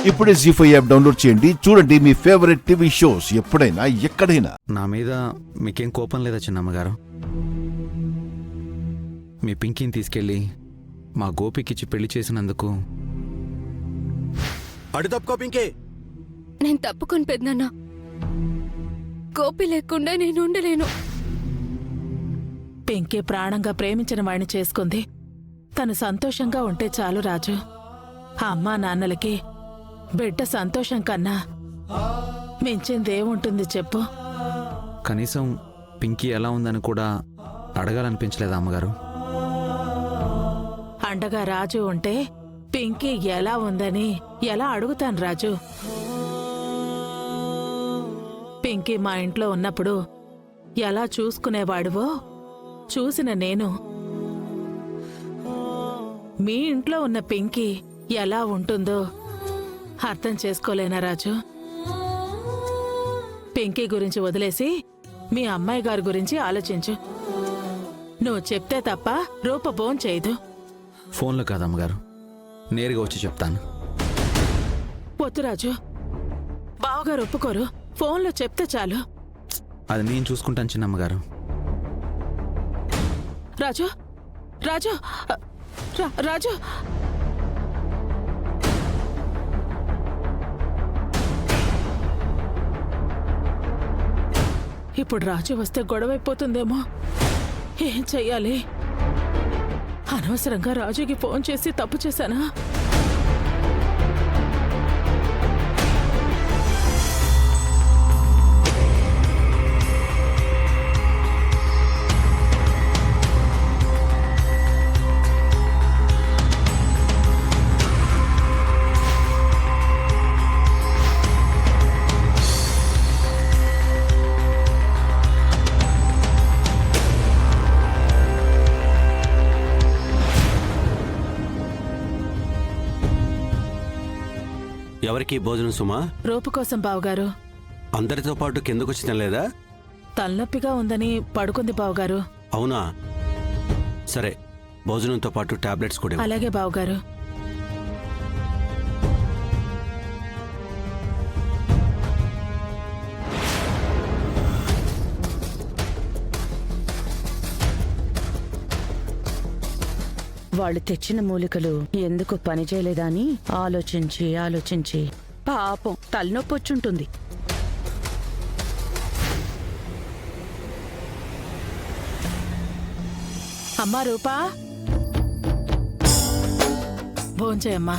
ఇప్పుడే జీ5 app download చేయండి. చూడండి మీ ఫేవరెట్ టీవీ షోస్ ఎప్పుడైనా ఎక్కడైనా. నా మీద మీకేం కోపం లేదా చిన్నమ్మగారు? మీ పింకీని తీసుకెళ్ళి మా గోపికిచ్చి పెళ్లి చేసినందుకు అడు తప్పుకో పింకే. నేను తప్పుకొని పెద్దనా, గోపి లేకుండా నేను ఉండలేను. పింకీ ప్రాణంగా ప్రేమించిన వాడిని చేసుకుంది. తను సంతోషంగా ఉంటే చాలు రాజు. ఆ అమ్మా నాన్నలకి బిడ్డ సంతోషం కన్నా మించిందేముంటుంది చెప్పు? కనీసం పింకీ ఎలా ఉందని కూడా అడగాలనిపించలేదా అమ్మగారు? అండగా రాజు ఉంటే పింకీ ఎలా ఉందని ఎలా అడుగుతాను రాజు? పింకీ మా ఇంట్లో ఉన్నప్పుడు ఎలా చూసుకునేవాడువో చూసిన నేను మీ ఇంట్లో ఉన్న పింకీ ఎలా ఉంటుందో అర్థం చేసుకోలేనా రాజు? పింకీ గురించి వదిలేసి మీ అమ్మాయి గారి గురించి ఆలోచించు. నువ్వు చెప్తే తప్ప రూపబోన్ చేయదు. ఫోన్లో కాదమ్మగారు, నేరుగా వచ్చి చెప్తాను. వద్దు రాజు, బావగారు ఒప్పుకోరు. ఫోన్లో చెప్తే చాలు. అది నేను చూసుకుంటాను చిన్నమ్మగారు. రాజు రాజు రాజు ఇప్పుడు రాజు వస్తే గొడవైపోతుందేమో. ఏం చెయ్యాలి? అనవసరంగా రాజుకి ఫోన్ చేసి తప్పు చేశానా? ఎవరికి భోజనం సుమా? రూపు కోసం బావగారు. అందరితో పాటు కిందకొచ్చి తినలేదా? తలనొప్పిగా ఉందని పడుకుంది బావగారు. అవునా, సరే, భోజనంతో పాటు టాబ్లెట్స్ కూడా ఇవ్వు. అలాగే బావగారు. వాళ్ళు తెచ్చిన మూలికలు ఎందుకు పనిచేయలేదా అని ఆలోచించి ఆలోచించి పాపం తలనొప్పొచ్చుంటుంది. అమ్మా రూపా, భోంచేయమ్మా.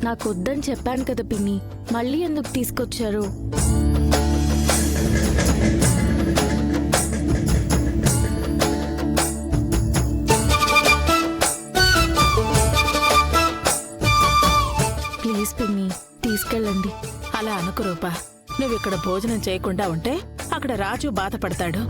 నాకొద్దని చెప్పాను కదా పిన్ని, మళ్ళీ ఎందుకు తీసుకొచ్చారు? ప్లీజ్ పిన్ని, తీసుకెళ్ళండి. అలా అనుకు రూపా. నువ్విక్కడ భోజనం చేయకుండా ఉంటే అక్కడ రాజు బాధపడతాడు.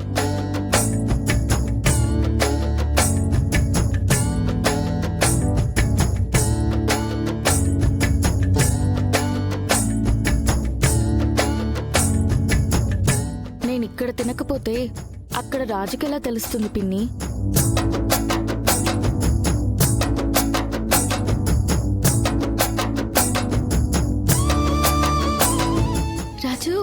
నేనిక్కడ తినకపోతే అక్కడ రాజుకెలా తెలుస్తుంది పిన్ని? రాజు,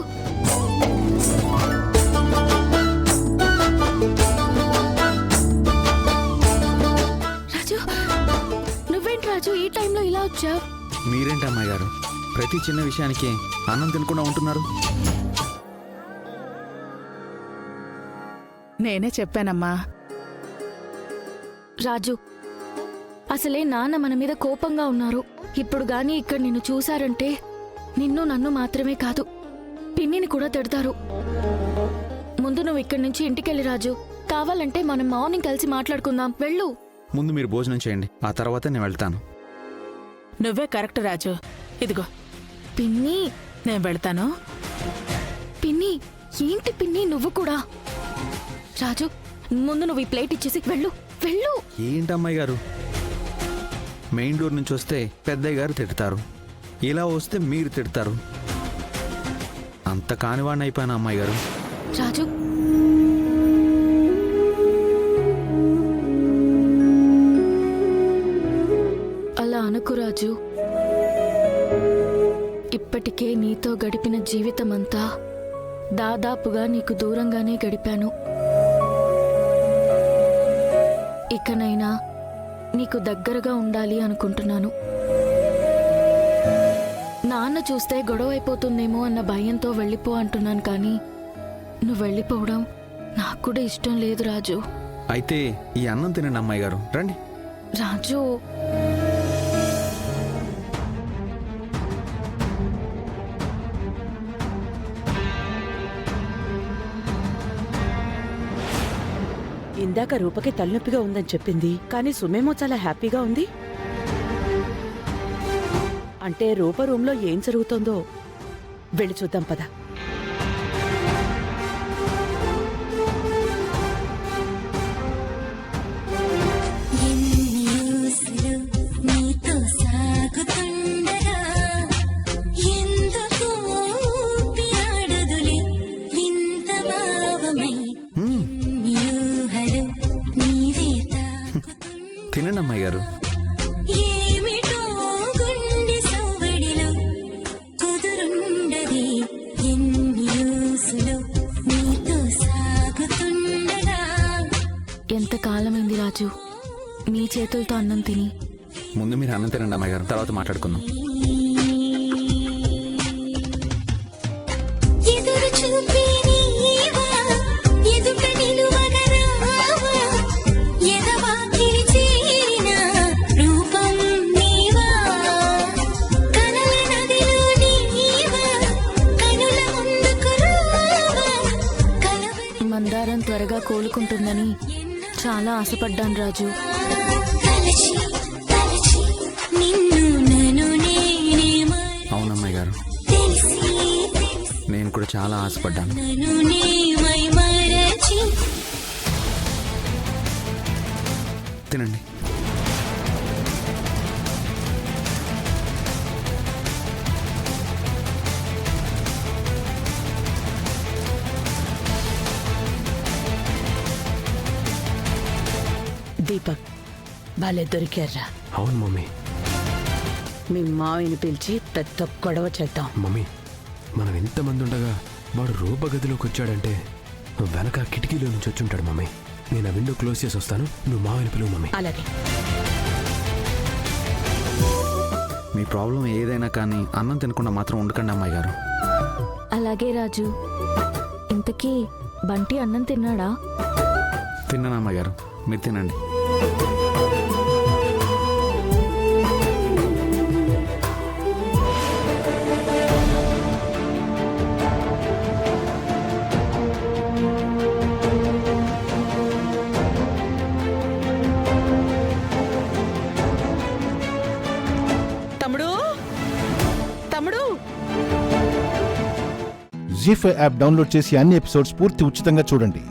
రాజు, నువ్వేంటి రాజు ఈ టైంలో ఇలా వచ్చావు? మీరేంటి అమ్మాయి గారు ప్రతి చిన్న విషయానికి అన్నం తినకుండా ఉంటున్నారు? నేనే చెప్పానమ్మా. రాజు, అసలే నాన్న మన మీద కోపంగా ఉన్నారు. ఇప్పుడు గాని ఇక్కడ నిన్ను చూశారంటే నిన్ను నన్ను మాత్రమే కాదు, పిన్నిని కూడా తిడతారు. ముందు నువ్వు ఇక్కడి నుంచి ఇంటికెళ్ళి రాజు. కావాలంటే మనం మార్నింగ్ కలిసి మాట్లాడుకుందాం. వెళ్ళు. ముందు మీరు భోజనం చేయండి, ఆ తర్వాత నేను వెళ్తాను. నువ్వే కరెక్ట్ రాజు. ఇదిగో పిన్ని. నేను వెళ్తాను. పిన్ని, ఏంటి పిన్ని నువ్వు కూడా? రాజు, ముందు నువ్వు ఈ ప్లేట్ ఇచ్చేసి వెళ్ళు. వెళ్ళు. ఏంటమ్మాయి గారు, మెయిన్ డోర్ నుంచి వస్తే పెద్దయ్య గారు తిడతారు, ఇలా వస్తే మీరు తిడతారు. అంత కానివాడిని అయిపోయాను అమ్మాయి గారు. రాజు, అలా అనుకు రాజు. ఇప్పటికే నీతో గడిపిన జీవితమంతా దాదాపుగా నీకు దూరంగానే గడిపాను. ఇకనైనా నీకు దగ్గరగా ఉండాలి అనుకుంటున్నాను. నాన్న చూస్తే గొడవ అయిపోతుందేమో అన్న భయంతో వెళ్ళిపో అంటున్నాను, కానీ నువ్వు వెళ్ళిపోవడం నాకు కూడా ఇష్టం లేదు రాజు. అయితే ఈ అన్నం తినండి అమ్మాయి గారు, రండి. రాజు, ఇందాక రూపకి తలనొప్పిగా ఉందని చెప్పింది, కానీ సుమేమో చాలా హ్యాపీగా ఉంది. అంటే రూప రూంలో ఏం జరుగుతోందో వెళ్ళి చూద్దాం పద. తినండి అమ్మాయి గారు. ఎంత కాలమైంది రాజు నీ చేతులతో అన్నం తిని. ముందు మీరు అన్నం తినండి అమ్మాయి గారు, తర్వాత మాట్లాడుకుందాం. మందారం త్వరగా కోలుకుంటుందని చాలా ఆశపడ్డాను రాజు. అవునమ్మాయి గారు, నేను కూడా చాలా ఆశపడ్డాను. తినండి. దీపక్ భలే దొరికారా. అవును మమ్మీ. మీ మావిని పిలిచి పెద్ద గొడవ చేద్దాం. మమ్మీ, మనం ఎంతమంది ఉండగా వాడు రూప గదిలోకి వచ్చాడంటే వెనక కిటికీలో నుంచి వచ్చుంటాడు మమ్మీ. నేను ఆ విండో క్లోజ్ చేసి వస్తాను, నువ్వు మావిని పిలువు మమ్మీ. అలాగే. మీ ప్రాబ్లం ఏదైనా కానీ అన్నం తినకుండా మాత్రం ఉండకండి అమ్మాయి గారు. అలాగే రాజు. ఇంతకీ బంటి అన్నం తిన్నాడా? తిన్నాను అమ్మాయి గారు, మీరు తినండి. తమ్ముడు, తమ్ముడు. జీ5 యాప్ డౌన్లోడ్ చేసి అన్ని ఎపిసోడ్స్ పూర్తి ఉచితంగా చూడండి.